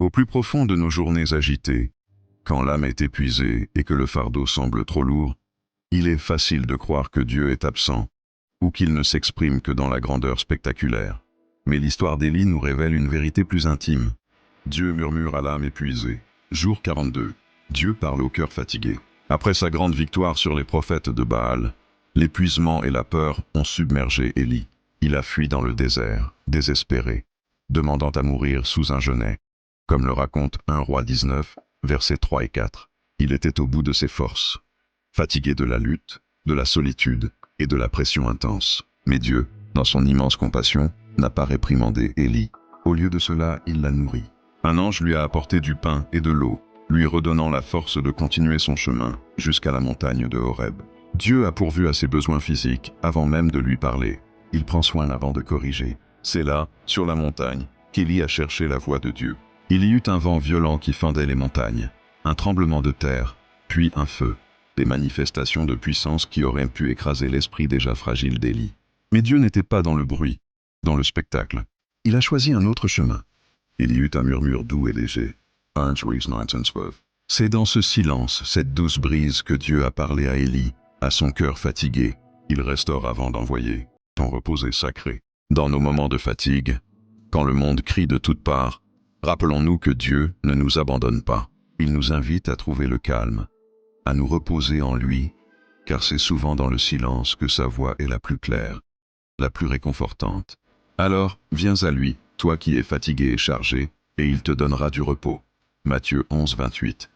Au plus profond de nos journées agitées, quand l'âme est épuisée et que le fardeau semble trop lourd, il est facile de croire que Dieu est absent, ou qu'il ne s'exprime que dans la grandeur spectaculaire. Mais l'histoire d'Élie nous révèle une vérité plus intime. Dieu murmure à l'âme épuisée. Jour 42. Dieu parle au cœur fatigué. Après sa grande victoire sur les prophètes de Baal, l'épuisement et la peur ont submergé Élie. Il a fui dans le désert, désespéré, demandant à mourir sous un genêt. Comme le raconte 1 Roi 19, versets 3 et 4. Il était au bout de ses forces, fatigué de la lutte, de la solitude et de la pression intense. Mais Dieu, dans son immense compassion, n'a pas réprimandé Élie. Au lieu de cela, il l'a nourri. Un ange lui a apporté du pain et de l'eau, lui redonnant la force de continuer son chemin jusqu'à la montagne de Horeb. Dieu a pourvu à ses besoins physiques avant même de lui parler. Il prend soin avant de corriger. C'est là, sur la montagne, qu'Élie a cherché la voix de Dieu. Il y eut un vent violent qui fendait les montagnes, un tremblement de terre, puis un feu, des manifestations de puissance qui auraient pu écraser l'esprit déjà fragile d'Élie. Mais Dieu n'était pas dans le bruit, dans le spectacle. Il a choisi un autre chemin. Il y eut un murmure doux et léger. C'est dans ce silence, cette douce brise que Dieu a parlé à Élie, à son cœur fatigué. Il restaure avant d'envoyer, temps reposé sacré. Dans nos moments de fatigue, quand le monde crie de toutes parts, rappelons-nous que Dieu ne nous abandonne pas. Il nous invite à trouver le calme, à nous reposer en lui, car c'est souvent dans le silence que sa voix est la plus claire, la plus réconfortante. Alors, viens à lui, toi qui es fatigué et chargé, et il te donnera du repos. Matthieu 11, 28.